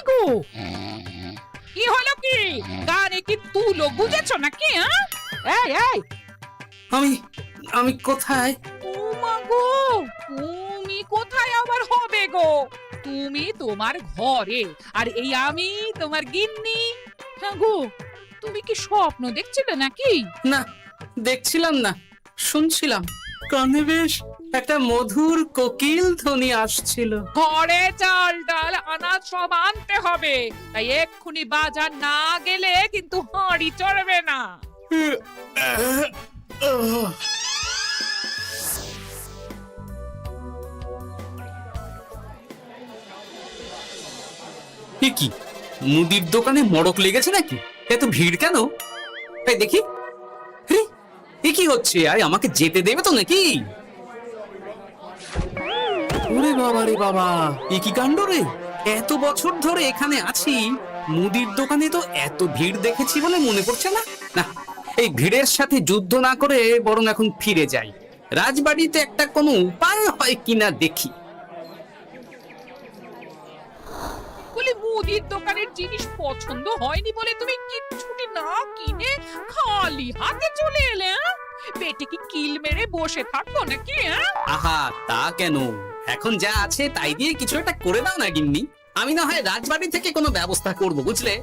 গো, কি হলো কি? গানে কি তুলো বুঝেছো নাকি? এই এই, আমি আমি কোথায়? ও মা গো, তুমি কোথায় আবার হবে গো? তুমি তোমার ঘরে, আর এই আমি তোমার গিন্নি। হ্যাঁ গো, তুমি কি স্বপ্ন দেখছিলে নাকি? না, দেখছিলাম না, শুনছিলাম। কানে বেশ একটা মধুর কোকিল ধ্বনি আসছিল। ঘরে চাল ডাল আনাজ সব আনতে হবে, তাই এক্ষুনি বাজার না গেলে কিন্তু হাঁড়ি চড়বে না। এ কি, মুদির দোকানে মড়ক লেগেছে নাকি? এত ভিড় কেন? এই দেখি, হে, এ কি হচ্ছে? আরে আমাকে যেতে দেবে তো নাকি? ওরে বাবা রে বাবা, এ কি কাণ্ড রে! এত বছর ধরে এখানে আছি, মুদির দোকানে তো এত ভিড় দেখেছি বলে মনে পড়ছে না। না, এই ভিড়ের সাথে যুদ্ধ না করে বরং এখন ফিরে যাই। রাজবাড়িতে একটা কোনো উপায় হয় কিনা দেখি। বলি, মুদির দোকানের জিনিস পছন্দ হয়নি বলে তুমি কিচ্ছুটি না কিনে খালি হাতে চলে এলে? পেটে কি কিল মেরে বসে থাকবো নাকি? আহা, তা কেন? এখন যা আছে তাই দিয়ে কিছু একটা করে দাও না গিন্নি। আমি না হয় রাজবাড়ি থেকে কোনো ব্যবস্থা করব, বুঝলে?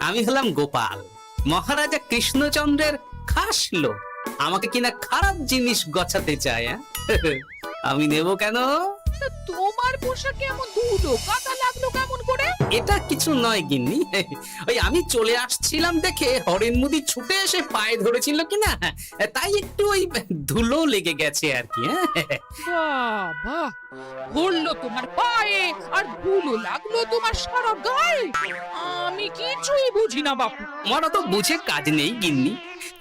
আমি হলাম গোপাল, মহারাজা কৃষ্ণচন্দ্রের খাস লোক। আমাকে কিনা খারাপ জিনিস গছাতে চায়। আমি নেব কেন? তা তোমার পোশাকে এমন ধুলো কাটা লাগলো কেমন করে? এটা কিছু নয় গিন্নি, ওই আমি চলে আসছিলাম দেখে হরেন মুদি ছুটে এসে পায়ে ধরেছিল কিনা, তাই একটু ওই ধুলো লেগে গেছে আর কি। বাবা, পড়লো তোমার পায়ে আর ধুলো লাগলো তোমার সারা গায়ে? আমি কিছুই বুঝি না বাপু। আমারও তো বুঝে কাজ নেই গিন্নি।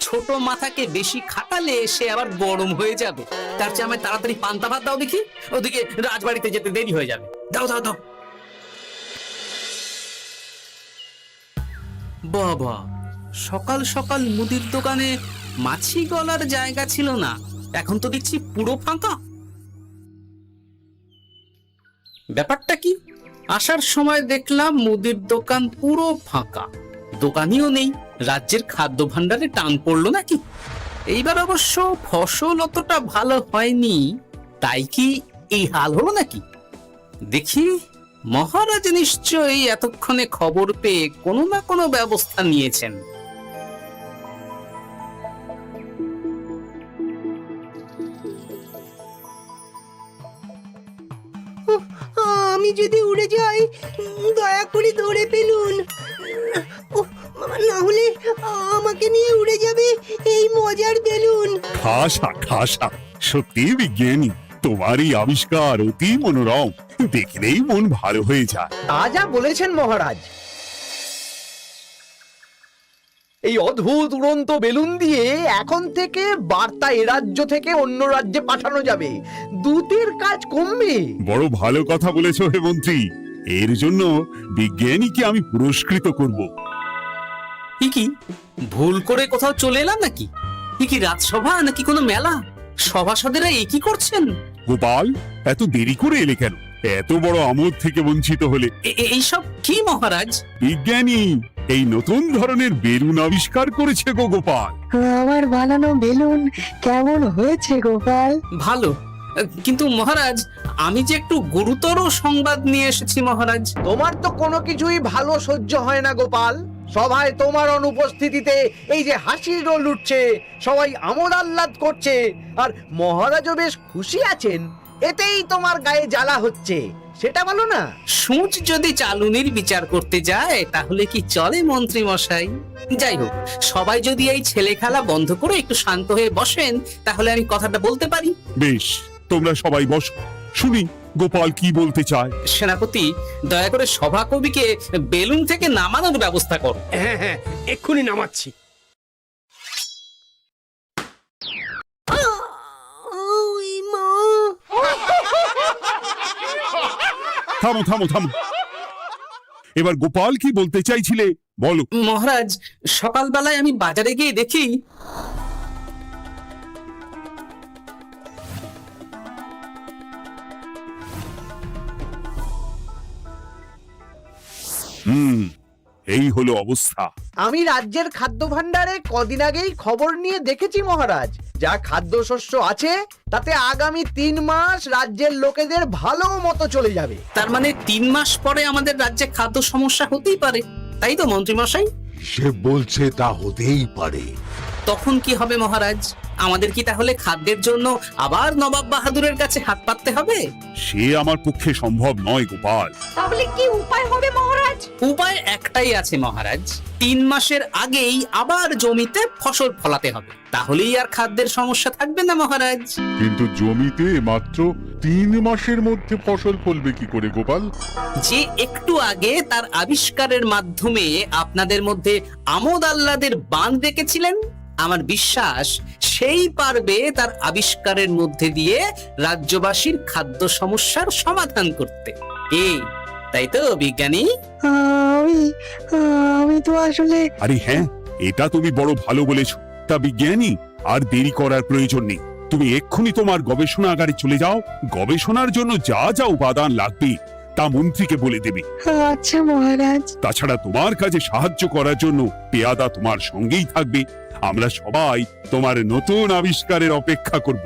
ছোট মাথাকে বেশি খাটালে সে আবার গরম হয়ে যাবে। তার চেয়ে আমায় তাড়াতাড়ি পান্তা ভাত দাও দেখি, ওদিকে রাজবাড়িতে যেতে দেরি হয়ে যাবে। দাও দাও দাও। বাবা, সকাল সকাল মুদির দোকানে মাছি গলার জায়গা ছিল না, এখন তো দেখছি পুরো ফাঁকা। ব্যাপারটা কি? আসার সময় দেখলাম মুদির দোকান পুরো ফাঁকা, দোকানিও নেই। রাজ্যের খাদ্য ভাণ্ডারে টান পড়লো নাকি? এইবার অবশ্য ফসল অতটা ভালো হয়নি, তাই কি এই হাল হলো নাকি? দেখি, মহারাজ নিশ্চয়ই এতক্ষণে খবর পেয়ে কোনো না কোনো ব্যবস্থা নিয়েছেন। আমি যদি উড়ে যাই, দয়া করে ধরে ফেলুন। না হলে আমাকে নিয়ে উড়ে যাবে এই মজার বেলুন। খাসা খাসা, সত্যি বিজ্ঞানী, তোমার এই আবিষ্কার অতি মনোরম, দেখলেই মন ভালো হয়ে যায়। তা যা বলেছেন মহারাজ। এই অদ্ভুত উড়ন্ত বেলুন দিয়ে এখন থেকে বার্তা এ রাজ্য থেকে অন্য রাজ্যে পাঠানো যাবে, দূতের কাজ কমবে। বড় ভালো কথা বলেছো হে মন্ত্রী, এর জন্য বিজ্ঞানীকে আমি পুরস্কৃত করব। কি ভুল করে কোথাও চলে এলাম নাকি? কি রাজসভা নাকি কোনো মেলা? সভাসদেরা কি করছেন? গোপাল, এত দেরি করে এলে কেন? এত বড় আমোদ থেকে বঞ্চিত হলে। এইসব কি মহারাজ? বিজ্ঞানী এই নতুন ধরনের বেলুন আবিষ্কার করেছে গো গোপাল। আমার বানানো বেলুন কেমন হয়েছে গোপাল? ভালো, কিন্তু মহারাজ আমি যে একটু গুরুতর সংবাদ নিয়ে এসেছি মহারাজ। তোমার তো কোনো কিছুই ভালো সহ্য হয় না গোপাল। সভায় তোমার অনুপস্থিতিতে এই যে হাসির রোল উঠছে, সবাই আমোদ আহ্লাদ করছে, আর মহারাজও বেশ খুশি আছেন, এতেই তোমার গায়ে জ্বালা হচ্ছে, সেটা বলো না। সূঁচ যদি চালুনির বিচার করতে যায় তাহলে কি চলে মন্ত্রী মশাই? যাই হোক, সবাই যদি এই ছেলে খেলা বন্ধ করে একটু শান্ত হয়ে বসেন তাহলে আমি কথাটা বলতে পারি। বেশ, তোমরা সবাই বসো, শুনি গোপাল কি বলতে চায়। সেনাপতি, দয়া করে সভা কবিকে বেলুন থেকে নামানোর ব্যবস্থা করো। হ্যাঁ হ্যাঁ, এক্ষুনি নামাচ্ছি। ওই মা! থামো থামো থামো, এবার গোপাল কি বলতে চাইছিলে বলো। মহারাজ, সকালবেলায় আমি বাজারে গিয়ে দেখি হুম, এই হলো অবস্থা। আমি রাজ্যের খাদ্য ভাণ্ডারে কদিন আগেই খবর নিয়ে দেখেছি মহারাজ, যা খাদ্যশস্য আছে তাতে আগামী 3 মাস রাজ্যের লোকেদের ভালো মতো চলে যাবে। তার মানে 3 মাস পরে আমাদের রাজ্যে খাদ্য সমস্যা হতেই পারে, তাই তো মন্ত্রী মশাই? সে বলছে তা হতেই পারে। তখন কি হবে মহারাজ? আমাদের কি তাহলে খাদ্যের জন্য আবার নবাব বাহাদুরের কাছে হাত পাততে হবে? সে আমার পক্ষে সম্ভব নয় গোপাল। তাহলে কি উপায় হবে মহারাজ? উপায় একটাই আছে মহারাজ, 3 মাসের আগেই আবার জমিতে ফসল ফলাতে হবে, তাহলেই আর খাদ্যের সমস্যা থাকবে না মহারাজ। কিন্তু জমিতে মাত্র 3 মাসের মধ্যে ফসল ফলবে কি করে গোপাল? যে একটু আগে তার আবিষ্কারের মাধ্যমে আপনাদের মধ্যে আমোদ আহ্লাদের বাঁধ রেখেছিলেন, আমার বিশ্বাস সেই পারবে তার আবিষ্কারের মধ্যে দিয়ে রাজ্যবাসীর খাদ্য সমস্যার সমাধান করতে। তাই তো বিজ্ঞানী? আমি আমি তো আসলে আরে হ্যাঁ, এটা তুমি বড় ভালো বলেছো। তা বিজ্ঞানী, আর দেরি করার প্রয়োজন নেই। তুমি এক্ষুনি তোমার গবেষণাগারে চলে যাও। গবেষণার জন্য যা যা উপাদান লাগবে তা মন্ত্রীকে বলে দেবে। আচ্ছা মহারাজ। তাছাড়া তোমার কাজে সাহায্য করার জন্য পেয়াদা তোমার সঙ্গেই থাকবে। আমরা সবাই তোমার নতুন আবিষ্কারের অপেক্ষা করব।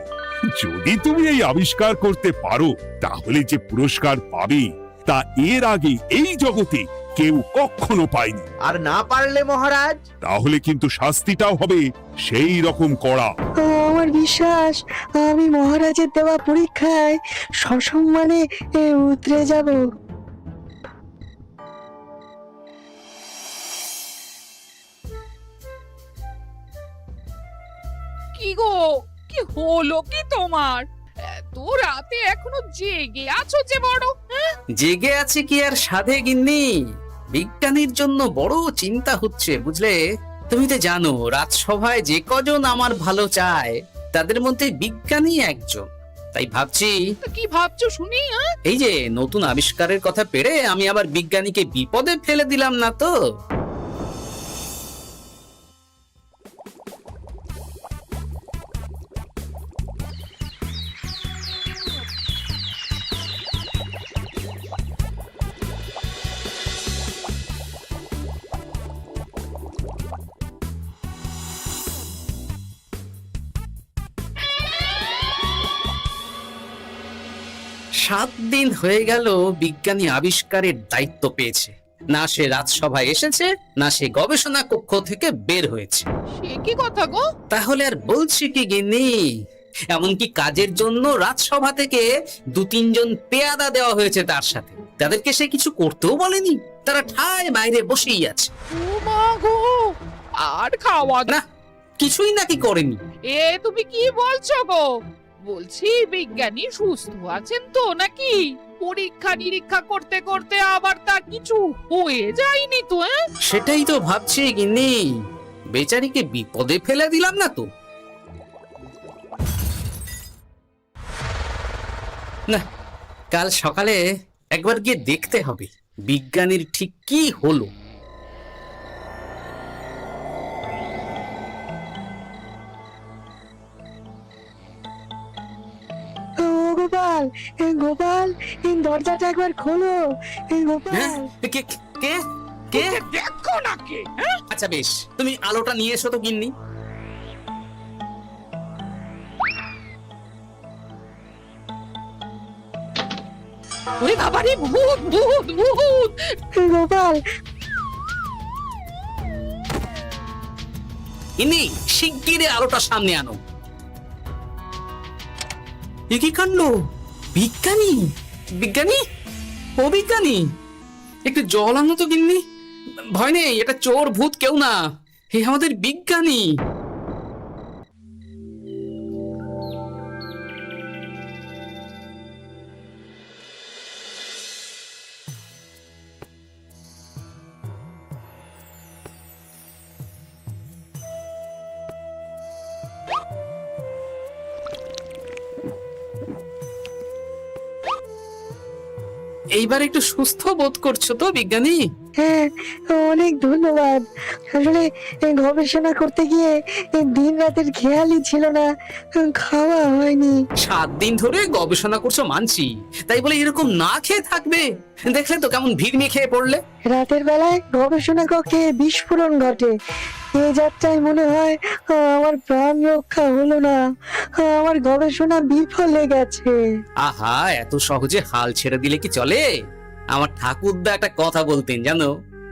যদি তুমি এই আবিষ্কার করতে পারো, তাহলে যে পুরস্কার পাবে তা এর আগে এই জগতে কেউ কখনো পায়নি। আর না পারলে মহারাজ? তাহলে কিন্তু শাস্তিটাও হবে সেই রকম কড়া। আমার বিশ্বাস আমি মহারাজের দেওয়া পরীক্ষায় সসম্মানে উতরে যাব। কি গো, কি হলো কি তোমার? এত রাতে এখনো জেগে আছো যে বড়? জেগে আছে কি আর সাধে গিন্নি? বিজ্ঞানীর জন্য বড় চিন্তা হচ্ছে বুঝলে। তুমি তো জানো রাজসভায় যে কজন আমার ভালো চায় তাদের মধ্যে বিজ্ঞানী একজন। তাই ভাবছি, তা কি ভাবছো শুনি? এই যে নতুন আবিষ্কারের কথা পেরে আমি আবার বিজ্ঞানীকে বিপদে ফেলে দিলাম না তো? সাত দিন হয়ে গেল বিজ্ঞানী আবিষ্কারের দায়িত্ব পেয়েছে, না সে রাজসভায় এসেছে, না সে গবেষণা কক্ষ থেকে বের হয়েছে। সে কি কথা গো? তাহলে আর বলছি কি গিন্নি, এমনকি কাজের জন্য রাজসভা থেকে 2-3 জন পেয়াদা দেওয়া হয়েছে তার সাথে। তাদেরকে সে কিছু করতেও বলেনি, তারা ঠায় বাইরে বসেই আছে। ও মা গো, আর খাওয়া না, কিছুই নাকি করেনি। এ তুমি কি বলছো গো? বলছি বিজ্ঞানী সুস্থ আছেন তো নাকি? পরীক্ষা নিরীক্ষা করতে করতে আবার তার কিছু হয়ে যায়নি তো? সেটাই তো ভাবছি গিন্নি, বেচারিকে বিপদে ফেলে দিলাম না তো? না, কাল সকালে একবার গিয়ে দেখতে হবে বিজ্ঞানীর ঠিক কি হলো। ও গোপাল, গোপাল, দরজাটা একবার খোলো। গোপাল, হ্যাঁ? কে কে কে? দেখো নাকি? আচ্ছা বেশ, তুমি আলোটা নিয়ে এসো তো গিন্নি। ওরে বাবা রে, ভূত ভূত ভূত! গোপাল, ইনি শিগগিরই আলোটা সামনে আনো। এ কি কাণ্ড! বিজ্ঞানী, বিজ্ঞানী, ও বিজ্ঞানী, একটু জল আনো তো গিন্নি। ভয় নেই, এটা চোর ভূত কেউ না, হে আমাদের বিজ্ঞানী। এইবার একটু সুস্থ বোধ করছো তো বিজ্ঞানী? হ্যাঁ, অনেক ধন্যবাদ। আসলে গবেষণা করতে গিয়ে দিন রাতের খেয়ালই ছিল না, খাওয়া হয়নি। 7 দিন ধরে গবেষণা করছো মানছি, তাই বলে এরকম না খেয়ে থাকবে? দেখলে তো কেমন ভিড় নিয়ে খেয়ে পড়লে। রাতের বেলায় গবেষণা কক্ষে বিস্ফোরণ ঘটে। এই যাত্রায় মনে হয় আমার প্রাণ রক্ষা হলো না, আমার গবেষণা বিফলে গেছে। আহা, এত সহজে হাল ছেড়ে দিলে কি চলে? আমার ঠাকুরদা একটা কথা বলতেন জানো,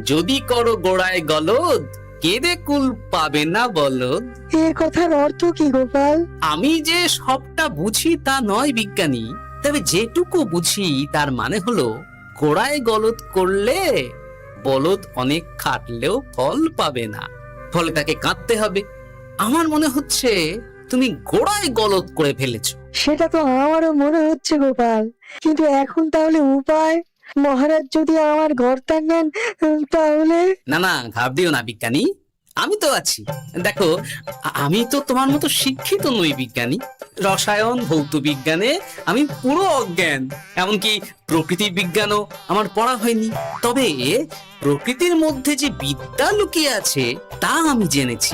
যদি করো গোড়ায় গলদ, কেঁদে কুল পাবে না বলদ। এর কথার অর্থ কি গোপাল? আমি যে সবটা বুঝি তা নয় বিজ্ঞানী, তবে যেটুকু বুঝি তার মানে হলো গোড়ায় গলদ করলে বলদ অনেক খাটলেও ফল পাবে না, ফলে তাকে কাঁদতে হবে। আমার মনে হচ্ছে তুমি গোড়ায় গলদ করে ফেলেছো। সেটা তো আমারও মনে হচ্ছে গোপাল, কিন্তু এখন তাহলে উপায়? মহারাজ যদি আমার ঘরটা নেন তাহলে? না না, ঘাবড়িও না বিজ্ঞানী, আমি তো আছি। দেখো, আমি তো তোমার মতো শিক্ষিত নই বিজ্ঞানী। রসায়ন, ভৌত বিজ্ঞানে আমি পুরো অজ্ঞান, এমনকি প্রকৃতি বিজ্ঞানও আমার পড়া হয়নি। তবে প্রকৃতির মধ্যে যে বিদ্যা লুকিয়ে আছে তা আমি জেনেছি।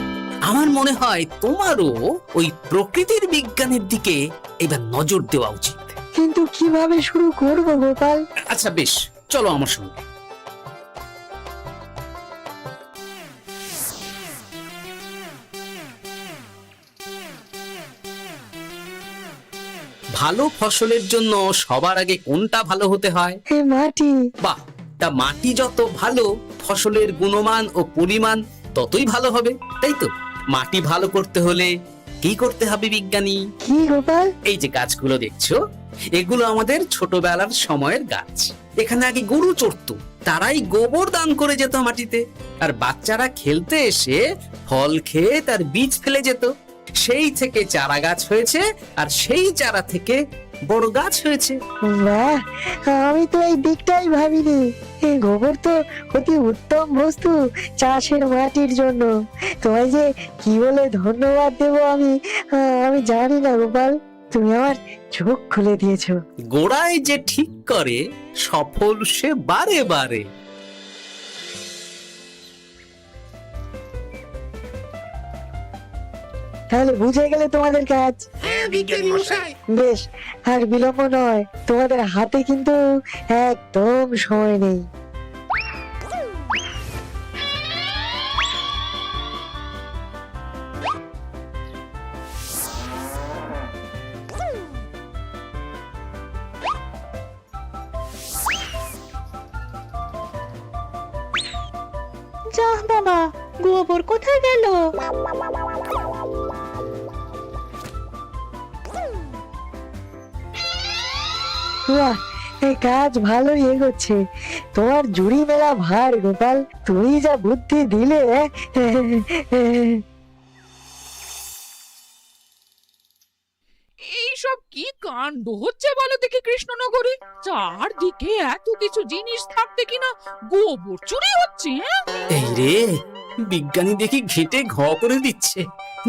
আমার মনে হয় তোমারও ওই প্রকৃতির বিজ্ঞানের দিকে এবার নজর দেওয়া উচিত। কিন্তু কিভাবে শুরু করব গোপাল? আচ্ছা বেশ, চলো আমার সঙ্গে। ভালো ফসলের জন্য সবার আগে কোনটা ভালো হতে হয়? মাটি। বাহ, তা মাটি যত ভালো, ফসলের গুণমান ও পরিমাণ ততই ভালো হবে, তাই তো? মাটি ভালো করতে হলে কি করতে হবে বিজ্ঞানী? কি গোপাল? এই যে গাছগুলো দেখছো, এগুলো আমাদের ছোটবেলার সময়ের গাছ। এখানে আগে গরু চড়তো, তারাই গোবর দান করে যেত মাটিতে, আর বাচ্চারা খেলতে এসে ফল খেয়ে তার বীজ ফেলে যেত। সেই থেকে চারা গাছ হয়েছে, আর সেই চারা থেকে বড় গাছ হয়েছে। বাহ, আমি তো এই দিকটাই ভাবিনি। এই গোবর তো অতি উত্তম বস্তু চাষের মাটির জন্য। তোমায় যে কি বলে ধন্যবাদ দেবো আমি জানি না গোপাল, তুমি আমার চোখ খুলে দিয়েছো। গোড়ায় যে ঠিক করে সফল সে বারে বারে। তাহলে বুঝে গেলে তোমাদের কাজ। হ্যাঁ বিজ্ঞানী মশাই। বেশ, আর বিলম্ব নয়, তোমাদের হাতে কিন্তু একদম সময় নেই। যা বাবা, গোবর কোথায় গেল? বাহ, এই কাজ ভালোই এগোচ্ছে। তোমার জুড়ি মেলা ভার গোপাল, তুমি যা বুদ্ধি দিলে। এইসব কি কাণ্ড হচ্ছে বলো দেখি কৃষ্ণনগরে? চারদিকে এত কিছু জিনিস থাকতে কিনা গোবর চুরি হচ্ছে। এই রে, বিজ্ঞানী দেখি ঘেটে ঘ করে দিচ্ছে।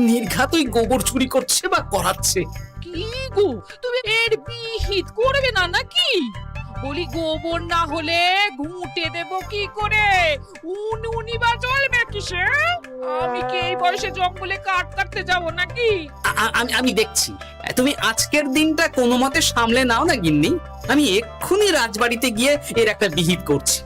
নির্ঘাত ওই গোবর চুরি করছে বা করাচ্ছে। কি গো, তুমি এর বিহিত করবে না নাকি? বলি গোবর না হলে ঘুঁটে দেব কি করে? উনি বা চলবে কিসে? আমি কি এই বয়সে জঙ্গলে কাঠ কাটতে যাব নাকি? আমি দেখছি। তুমি আজকের দিনটা কোনো মতে সামলে নাও না গিন্নি, আমি এক্ষুনি রাজবাড়িতে গিয়ে এর একটা বিহিত করছি।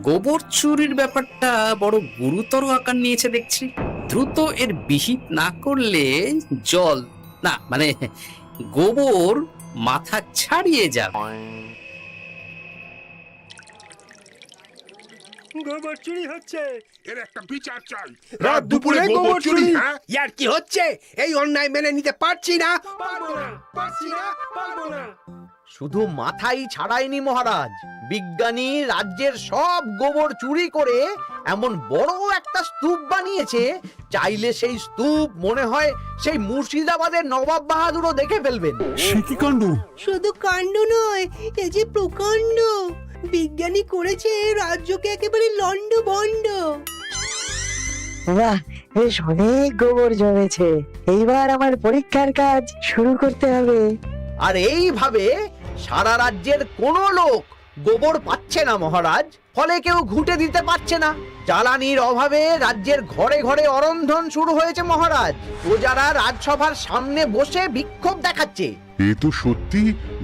গোবর চুরির ব্যাপারটা বড় গুরুতর আকার নিয়েছে দেখছি। দ্রুত এর বিহিত না করলে জল না, মানে গোবর মাথা ছাড়িয়ে যাবে। গোবর চুরি হচ্ছে। এর একটা বিচার চাই। রাত দুপুরে গোবর চুরি। হ্যাঁ? ইয়ার কি হচ্ছে? এই অন্যায় মেনে নিতে পারছি না, পারবো না, পারছি না, পারবো না। শুধু মাথাই ছাড়ায়নি মহারাজ, বিজ্ঞানী রাজ্যের সব গোবর চুরি করে এমন বড় একটা স্তূপ বানিয়েছে, চাইলে সেই স্তূপ মনে হয় সেই মুর্শিদাবাদের নবাব বাহাদুরও দেখে ফেলবেন। সে কি কাণ্ড! শুধু কাণ্ড নয়, এ যে প্রকাণ্ড। বিজ্ঞানী করেছে রাজ্যকে একেবারে লন্ডভন্ড। বাহ, বেশ অনেক গোবর জমেছে। এইবার আমার পরীক্ষার কাজ শুরু করতে হবে। আর এইভাবে সারা রাজ্যের কোনো লোক গোবর পাচ্ছে না মহারাজ, ফলে কেউ ঘুঁটে দিতে পারছে না। জ্বালানির অভাবে রাজ্যের ঘরে ঘরে অরন্ধন শুরু হয়েছে মহারাজ। প্রজারা রাজসভার সামনে বসে বিক্ষোভ দেখাচ্ছে। এ তো সত্যি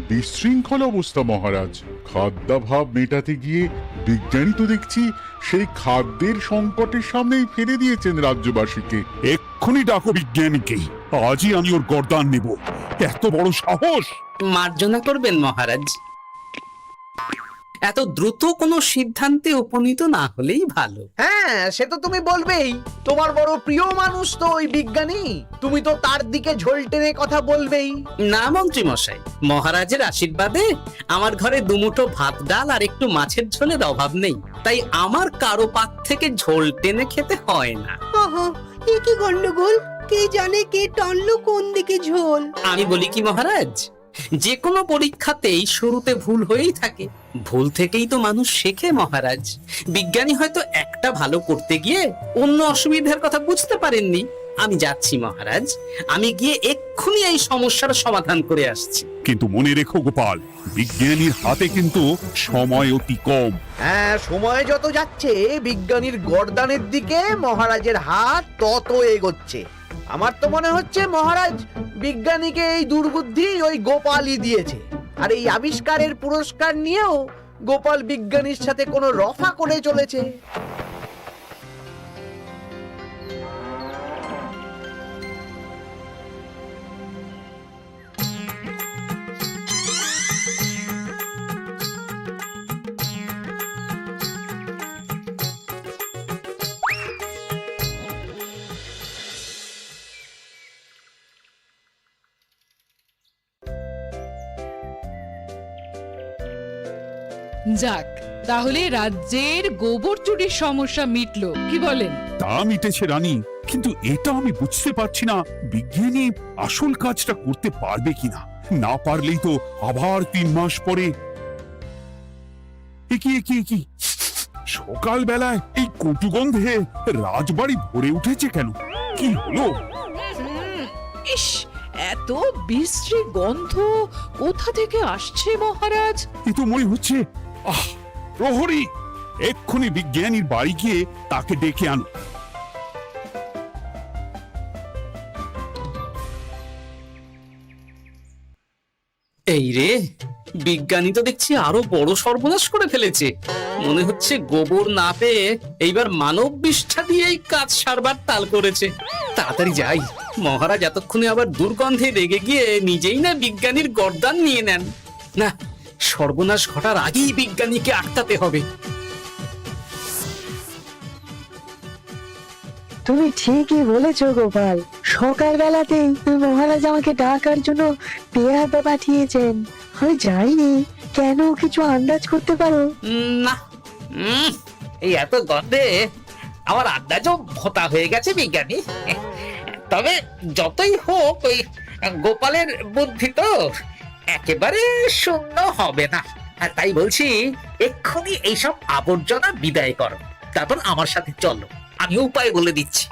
বিশৃঙ্খল অবস্থা মহারাজ। খাদ্যাভাব মেটাতে গিয়ে বিজ্ঞানী তো দেখছি সেই খাদ্যের সংকটের সামনেই ফেলে দিয়েছেন রাজ্যবাসীকে। এক্ষুনি ডাকো বিজ্ঞানীকে, আজই আমি ওর গর্দান নেব। এত বড় সাহস! মার্জনা করবেন মহারাজ। এত দ্রুত কোনো সিদ্ধান্তে উপনীত না হলেই ভালো। হ্যাঁ, সে তো তুমি বলবেই। তোমার বড় প্রিয় মানুষ তো ওই বিজ্ঞানী, তুমি তো তার দিকে ঝোল টেনে কথা বলবেই। না মন্ত্রী মশাই, মহারাজের আশীর্বাদে আমার ঘরে দুমুঠো ভাত ডাল আর একটু মাছের ঝোলের অভাব নেই, তাই আমার কারো পাত থেকে ঝোল টেনে খেতে হয় না। এ কি গন্ডগোল? কে জানে কে টানলো কোন দিকে ঝোল? আমি বলি কি মহারাজ, যে কোনো পরীক্ষাতেই শুরুতে ভুল হয়েই থাকে। ভুল থেকেই তো মানুষ শেখে মহারাজ। বিজ্ঞানী হয়তো একটা ভালো করতে গিয়ে অন্য অসুবিধার কথা বুঝতে পারেননি। আমি যাচ্ছি মহারাজ, আমি গিয়ে এক্ষুনি এই সমস্যার সমাধান করে আসছি। কিন্তু মনে রেখো গোপাল, বিজ্ঞানীর হাতে কিন্তু সময় অতি কম। হ্যাঁ, সময় যত যাচ্ছে বিজ্ঞানীর গর্দানের দিকে মহারাজের হাত তত এগোচ্ছে। আমার তো মনে হচ্ছে মহারাজ বিজ্ঞানীকে এই দুর্বুদ্ধি ওই গোপালই দিয়েছে। আর এই আবিষ্কারের পুরস্কার নিয়েও গোপাল বিজ্ঞানীর সাথে কোনো রফা করে চলেছে। যাক, তাহলে রাজ্যের গোবর চুরির সমস্যা মিটলো, কি বলেন? তা মিটেছে রানী, কিন্তু এটা আমি বুঝতে পারছি না বিজ্ঞানী আসল কাজটা করতে পারবে কিনা। না পারলেই তো আবার 3 মাস পরে। কি সকাল বেলায় এই কটু গন্ধে রাজবাড়ি ভরে উঠেছে কেন? কি হলো? ইস, এত বিশ্রী গন্ধ কোথা থেকে আসছে মহারাজ? এ তো মনে হচ্ছে প্রহরী, এক্ষুনি বিজ্ঞানীর বাড়ি গিয়ে তাকে ডেকে আনো। এই রে, বিজ্ঞানী তো দেখছি আরো বড় সর্বনাশ করে ফেলেছে। মনে হচ্ছে গোবর না পেয়ে এইবার মানব বিষ্ঠা দিয়েই কাজ সারবার তাল করেছে। তাড়াতাড়ি যাই, মহারাজ এতক্ষণে আবার দুর্গন্ধে রেগে গিয়ে নিজেই না বিজ্ঞানীর গর্দান নিয়ে নেন। না, সর্বনাশ ঘটার আগেই বিজ্ঞানীকে আটকাতে হবে। তুমি ঠিকই বলেছো গোপাল, সকালবেলাতেই মহারাজ আমাকে ডাকার জন্য পেয়াদা পাঠিয়েছেন। আমি যাইনি, কেন কিছু আন্দাজ করতে পারো? না, এই এত গন্ধে আমার আন্দাজও ভোতা হয়ে গেছে বিজ্ঞানী। তবে যতই হোক, ওই গোপালের বুদ্ধি তো একেবারে শূন্য হবে না। আর তাই বলছি, এক্ষুনি এইসব আবর্জনা বিদায় করো, তারপর আমার সাথে চলো, আমি উপায় বলে দিচ্ছি।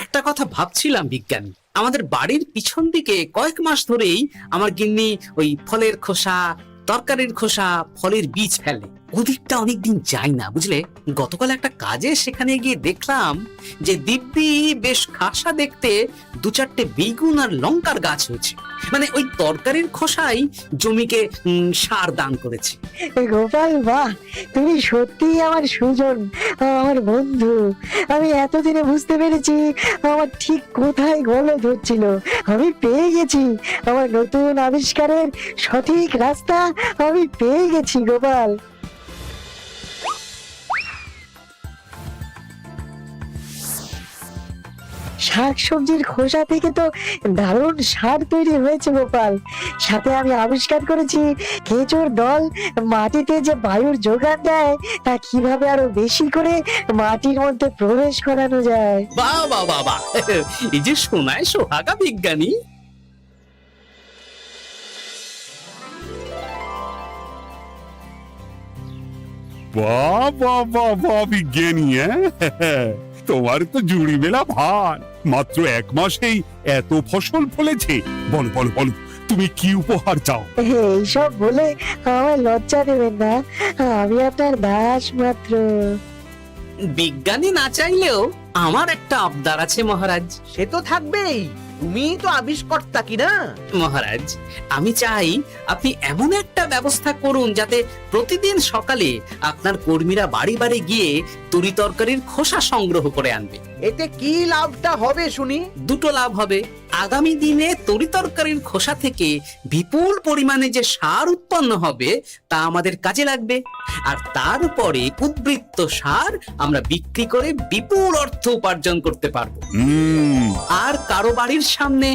একটা কথা ভাবছিলাম বিজ্ঞানী, আমাদের বাড়ির পিছন দিকে কয়েক মাস ধরেই আমার গিন্নি ওই ফলের খোসা, তরকারির খোসা, ফলের বীজ ফেলে। ওদিকটা অনেকদিন যাই না, বুঝলে। গতকাল একটা কাজে সেখানে গিয়ে দেখলাম যে দিব্যি বেশ খাসা দেখতে 2-4টে বেগুন আর লঙ্কার গাছ হয়েছে। মানে ওই তরকারির খোসাই জমিকে সার দান করেছে। গোপাল, বাহ, তুমি সত্যিই আমার সুজন, আমার বন্ধু। আমি এতদিনে বুঝতে পেরেছি আমার ঠিক কোথায় গলদ হচ্ছিল। আমি পেয়ে গেছি আমার নতুন আবিষ্কারের সঠিক রাস্তা। আমি পেয়ে গেছি গোপাল। শাকসবজির খোসা থেকে তো দারুণ সার তৈরি হয়েছে গোপাল। সাথে আমি আবিষ্কার করেছি কেঁচোর দল মাটিতে যে বায়ুর যোগান দেয় তা কিভাবে আরো বেশি করে মাটির মধ্যে প্রবেশ করানো যায়। বাহ বাহ বাহ বাহ, এই যে শোনায় সোহাগা বিজ্ঞানী। বাহ বাহ বাহ বাহ বিজ্ঞানী, হ্যাঁ? তোমার তো জুড়ি মেলা ভার। মাত্র 1 মাসেই এত ফসল ফলেছে। বলো বলো বলো, তুমি কি উপহার চাও? এইসব বলে আমায় লজ্জা দেবেন না, আমি আপনার দাস মাত্র। বিজ্ঞানী না চাইলেও আমার একটা আবদার আছে মহারাজ। সে তো থাকবেই, তুমি তো আবিষ্কর্তা কি না? মহারাজ, আমি চাই আপনি এমন একটা ব্যবস্থা করুন যাতে প্রতিদিন সকালে আপনার কর্মীরা বাড়ি বাড়ি গিয়ে তরি তরকারির খোসা সংগ্রহ করে আনবে। এতে কি লাভটা হবে শুনি? দুটো লাভ হবে। আগামী দিনে তরি তরকারির খোসা থেকে বিপুল পরিমাণে যে সার উৎপন্ন হবে তা আমাদের কাজে লাগবে, আর তারপরে উদ্বৃত্ত সার আমরা বিক্রি করে বিপুল অর্থ উপার্জন করতে পারবো। আর কারো বাড়ির সামনে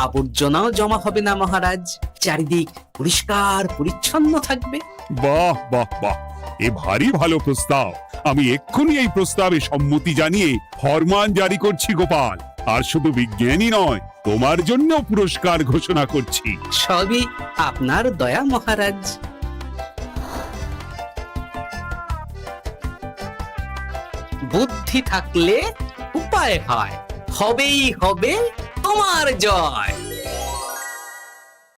আবর্জনাও জমা হবে না মহারাজ, চারিদিক পরিষ্কার পরিচ্ছন্ন থাকবে। বাহ বাহ বাহ, এ ভারী ভালো প্রস্তাব। আমি এক্ষুনি এই প্রস্তাবে সম্মতি জানিয়ে ফরমান জারি করছি গোপাল। আর শুধু বিজ্ঞানী নয়, তোমার জন্য পুরস্কার ঘোষণা করছি। সবই আপনার দয়া মহারাজ। বুদ্ধি থাকলে উপায় হয়, হবেই হবে তোমার জয়।